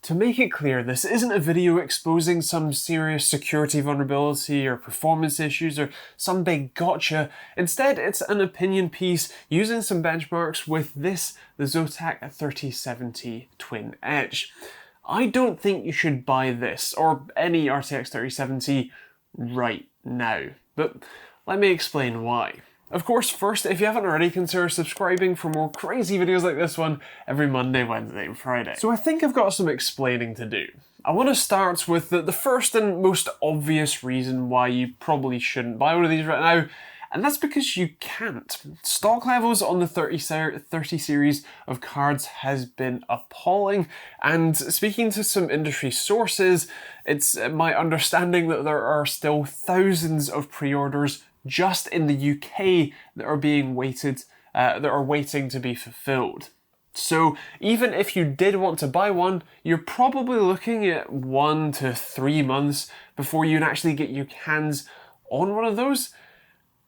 To make it clear, this isn't a video exposing some serious security vulnerability or performance issues or some big gotcha. Instead, it's an opinion piece using some benchmarks with this, the ZOTAC 3070 Twin Edge. I don't think you should buy this or any RTX 3070 right now, but let me explain why. Of course, first, if you haven't already, consider subscribing for more crazy videos like this one every Monday, Wednesday, and Friday. So I think I've got some explaining to do. I want to start with the first and most obvious reason why you probably shouldn't buy one of these right now, and that's because you can't. Stock levels on the 30 series of cards has been appalling, and speaking to some industry sources, it's my understanding that there are still thousands of pre-orders just in the UK that are being waiting to be fulfilled. So even if you did want to buy one, you're probably looking at 1 to 3 months before you can actually get your hands on one of those.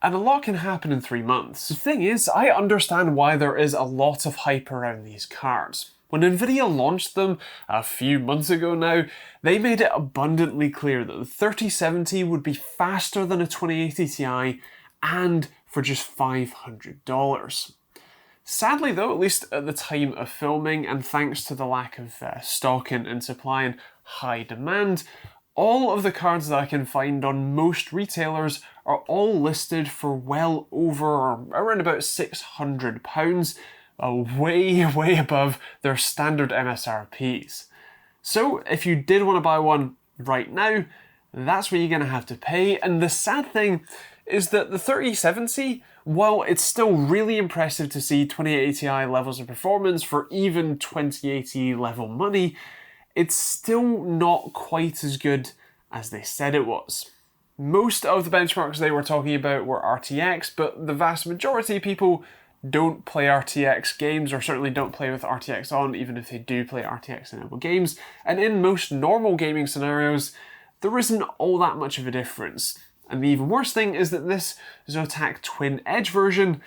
And a lot can happen in 3 months. The thing is, I understand why there is a lot of hype around these cards. When Nvidia launched them a few months ago now, they made it abundantly clear that the 3070 would be faster than a 2080 Ti and for just $500. Sadly though, at least at the time of filming, and thanks to the lack of stock and supply and high demand, all of the cards that I can find on most retailers are all listed for well over or around about £600. Way above their standard MSRPs. So if you did want to buy one right now, that's what you're going to have to pay. And the sad thing is that the 3070, while it's still really impressive to see 2080 Ti levels of performance for even 2080 level money, it's still not quite as good as they said it was. Most of the benchmarks they were talking about were RTX, but the vast majority of people don't play RTX games, or certainly don't play with RTX on, even if they do play RTX enabled games. And in most normal gaming scenarios, there isn't all that much of a difference. And the even worse thing is that this ZOTAC Twin Edge version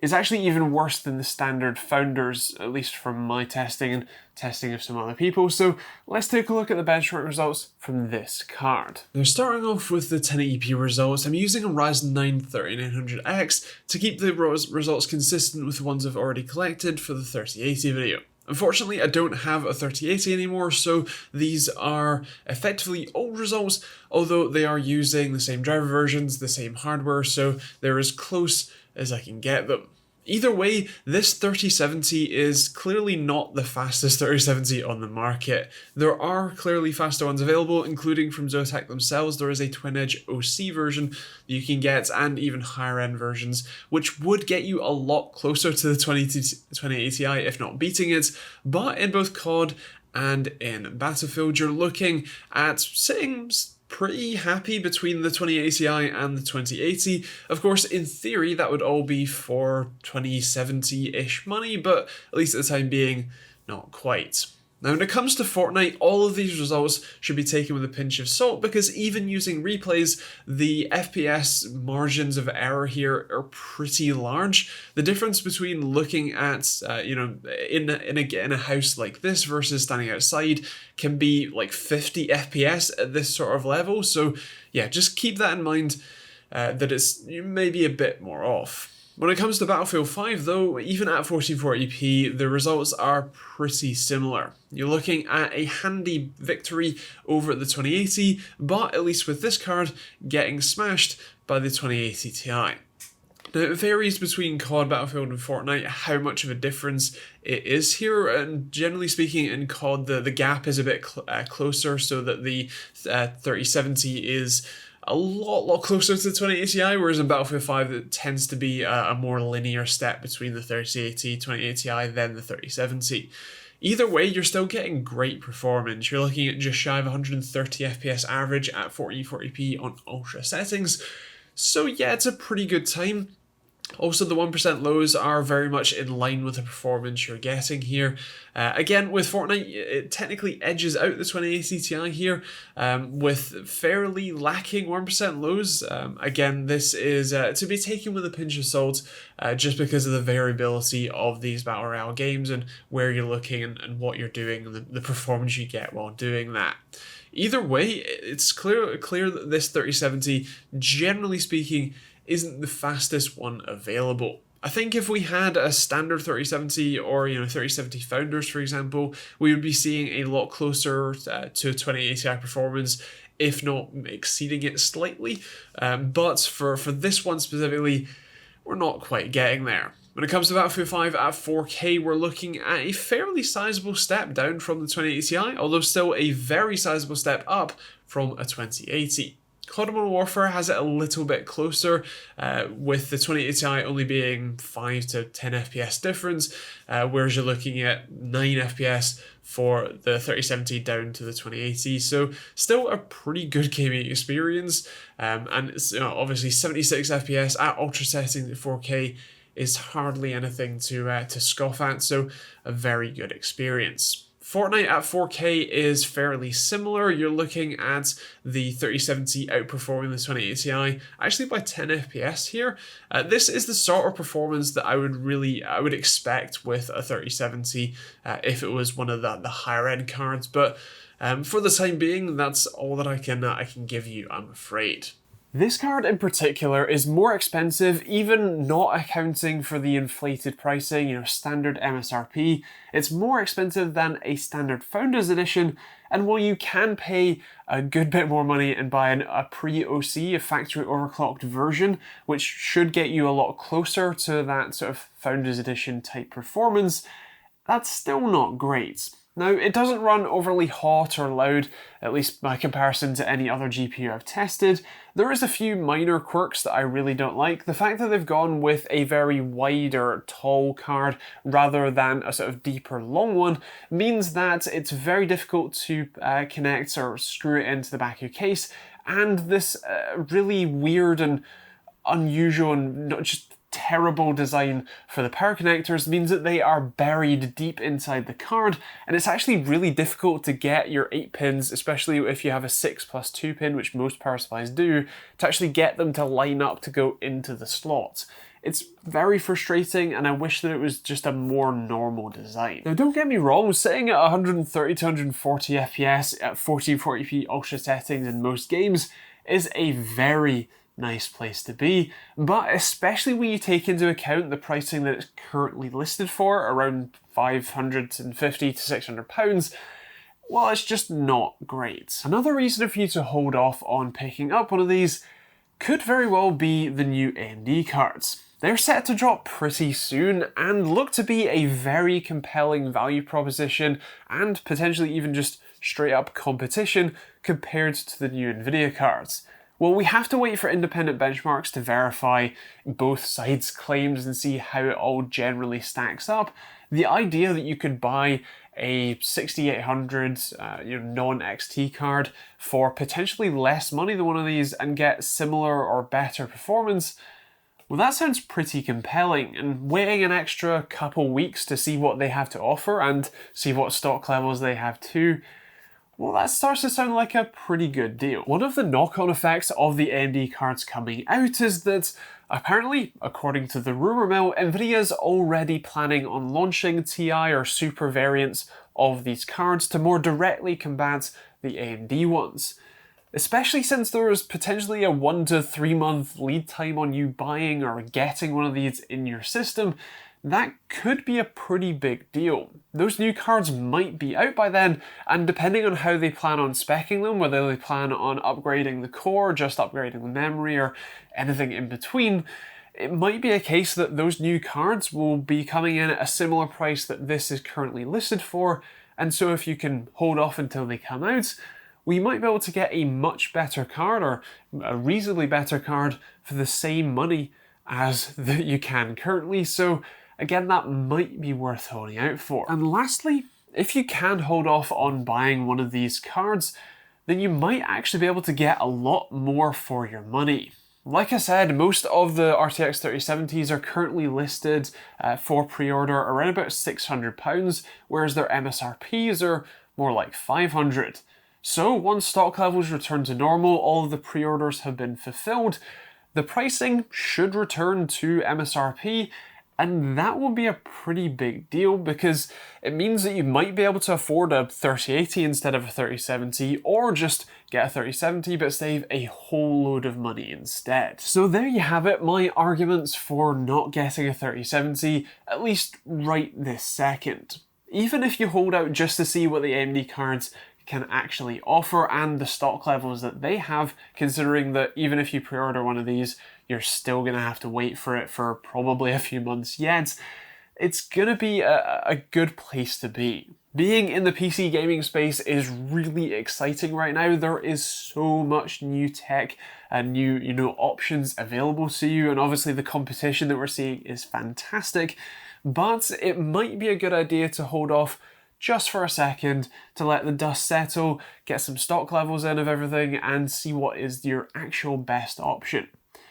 is actually even worse than the standard Founders, at least from my testing and testing of some other people. So let's take a look at the benchmark results from this card. Now, starting off with the 1080p results, I'm using a Ryzen 9 3900X to keep the results consistent with the ones I've already collected for the 3080 video. Unfortunately, I don't have a 3080 anymore, so these are effectively old results, although they are using the same driver versions, the same hardware, so they're as close as I can get them. Either way, this 3070 is clearly not the fastest 3070 on the market. There are clearly faster ones available, including from ZOTAC themselves. There is a Twin Edge OC version that you can get, and even higher end versions, which would get you a lot closer to the 2080 Ti, if not beating it. But in both COD and in Battlefield, you're looking at sitting pretty happy between the 2080 Ti and the 2080. Of course, in theory, that would all be for 2070-ish money, but at least at the time being, not quite. Now, when it comes to Fortnite, all of these results should be taken with a pinch of salt, because even using replays, the FPS margins of error here are pretty large. The difference between looking at, in a house like this versus standing outside can be like 50 FPS at this sort of level. So yeah, just keep that in mind, that it's maybe a bit more off. When it comes to Battlefield 5 though, even at 1440p, the results are pretty similar. You're looking at a handy victory over the 2080, but at least with this card, getting smashed by the 2080 Ti. Now, it varies between COD, Battlefield and Fortnite how much of a difference it is here, and generally speaking in COD the gap is a bit closer, so that the 3070 is a lot closer to the 2080 Ti, whereas in Battlefield 5 it tends to be a more linear step between the 3080, 2080 Ti, then the 3070. Either way, you're still getting great performance. You're looking at just shy of 130 FPS average at 1440p on ultra settings. So yeah, it's a pretty good time. Also, the 1% lows are very much in line with the performance you're getting here. Again, with Fortnite, it technically edges out the 2080 Ti here with fairly lacking 1% lows. Again, this is to be taken with a pinch of salt just because of the variability of these Battle Royale games and where you're looking and what you're doing and the performance you get while doing that. Either way, it's clear that this 3070, generally speaking, isn't the fastest one available. I think if we had a standard 3070 or 3070 Founders, for example, we would be seeing a lot closer to 2080 Ti performance, if not exceeding it slightly. But for this one specifically, we're not quite getting there. When it comes to Battlefield 5 at 4K, we're looking at a fairly sizable step down from the 2080 Ti, although still a very sizable step up from a 2080. Cardamom Warfare has it a little bit closer, with the 2080 Ti only being 5 to 10 FPS difference, whereas you're looking at 9 FPS for the 3070 down to the 2080. So still a pretty good gaming experience, and it's, obviously 76 FPS at ultra settings at 4K is hardly anything to scoff at, so a very good experience. Fortnite at 4K is fairly similar. You're looking at the 3070 outperforming the 2080 Ti, actually by 10 FPS here. This is the sort of performance that I would expect with a 3070 if it was one of the higher end cards. But for the time being, that's all that I can give you, I'm afraid. This card in particular is more expensive, even not accounting for the inflated pricing, standard MSRP. It's more expensive than a standard Founders Edition, and while you can pay a good bit more money and buy a pre-OC, a factory overclocked version, which should get you a lot closer to that sort of Founders Edition type performance, that's still not great. Now, it doesn't run overly hot or loud, at least by comparison to any other GPU I've tested. There is a few minor quirks that I really don't like. The fact that they've gone with a very wide or tall card rather than a sort of deeper long one means that it's very difficult to connect or screw it into the back of your case, and this really weird and unusual and not just terrible design for the power connectors means that they are buried deep inside the card, and it's actually really difficult to get your 8 pins, especially if you have a 6+2 pin, which most power supplies do, to actually get them to line up to go into the slots. It's very frustrating, and I wish that it was just a more normal design. Now, don't get me wrong, sitting at 130 to 140 FPS at 1440p ultra settings in most games is a very nice place to be, but especially when you take into account the pricing that it's currently listed for, around £550 to £600, well, it's just not great. Another reason for you to hold off on picking up one of these could very well be the new AMD cards. They're set to drop pretty soon and look to be a very compelling value proposition and potentially even just straight up competition compared to the new Nvidia cards. Well, we have to wait for independent benchmarks to verify both sides' claims and see how it all generally stacks up. The idea that you could buy a 6800 non-XT card for potentially less money than one of these and get similar or better performance, well, that sounds pretty compelling, and waiting an extra couple weeks to see what they have to offer and see what stock levels they have too, well, that starts to sound like a pretty good deal. One of the knock-on effects of the AMD cards coming out is that apparently, according to the rumour mill, Nvidia's already planning on launching Ti or Super variants of these cards to more directly combat the AMD ones. Especially since there is potentially a 1 to 3 month lead time on you buying or getting one of these in your system, that could be a pretty big deal. Those new cards might be out by then, and depending on how they plan on speccing them, whether they plan on upgrading the core, just upgrading the memory, or anything in between, it might be a case that those new cards will be coming in at a similar price that this is currently listed for, and so if you can hold off until they come out, we might be able to get a much better card, or a reasonably better card, for the same money as that you can currently. So again, that might be worth holding out for. And lastly, if you can hold off on buying one of these cards, then you might actually be able to get a lot more for your money. Like I said, most of the RTX 3070s are currently listed for pre-order around about £600, whereas their MSRPs are more like $500. So once stock levels return to normal, all of the pre-orders have been fulfilled, the pricing should return to MSRP, and that will be a pretty big deal because it means that you might be able to afford a 3080 instead of a 3070, or just get a 3070 but save a whole load of money instead. So there you have it, my arguments for not getting a 3070, at least right this second. Even if you hold out just to see what the AMD cards can actually offer and the stock levels that they have, considering that even if you pre-order one of these, you're still gonna have to wait for it for probably a few months yet, it's gonna be a good place to be. Being in the PC gaming space is really exciting right now. There is so much new tech and new, options available to you, and obviously the competition that we're seeing is fantastic, but it might be a good idea to hold off just for a second to let the dust settle, get some stock levels in of everything, and see what is your actual best option.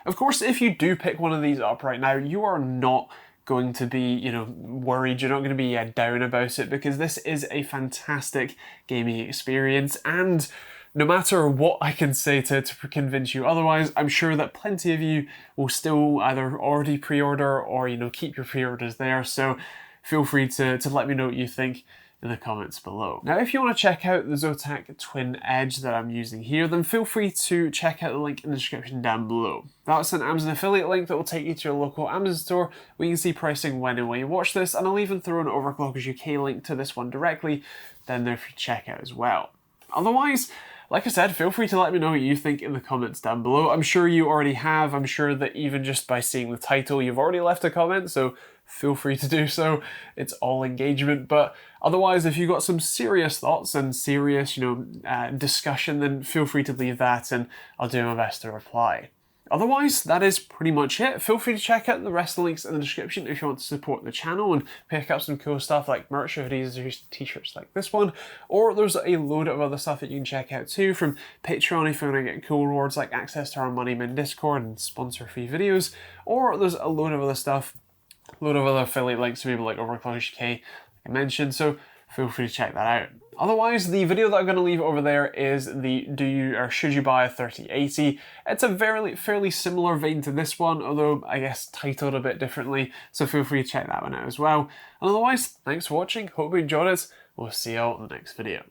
Of course, if you do pick one of these up right now, you are not going to be, worried. You're not going to be down about it, because this is a fantastic gaming experience, and no matter what I can say to convince you otherwise, I'm sure that plenty of you will still either already pre-order or, keep your pre-orders there. So feel free to let me know what you think in the comments below. Now, if you want to check out the ZOTAC Twin Edge that I'm using here, then feel free to check out the link in the description down below. That's an Amazon affiliate link that will take you to your local Amazon store where you can see pricing when and where you watch this, and I'll even throw an Overclockers UK link to this one directly down there for you to check out as well. Otherwise, like I said, feel free to let me know what you think in the comments down below. I'm sure you already have. I'm sure that even just by seeing the title, you've already left a comment, so feel free to do so. It's all engagement. But otherwise, if you've got some serious thoughts and serious, discussion, then feel free to leave that and I'll do my best to reply. Otherwise, that is pretty much it. Feel free to check out the rest of the links in the description if you want to support the channel and pick up some cool stuff like merch, hoodies, or t-shirts like this one. Or there's a load of other stuff that you can check out too from Patreon if you want to get cool rewards like access to our Money Men Discord and sponsor-free videos. Or there's a load of other stuff, a load of other affiliate links to people like Overclockers UK, like I mentioned, so feel free to check that out. Otherwise, the video that I'm going to leave over there is the should you buy a 3080? It's a fairly similar vein to this one, although I guess titled a bit differently, so feel free to check that one out as well. And otherwise, thanks for watching, hope you enjoyed it, we'll see you all in the next video.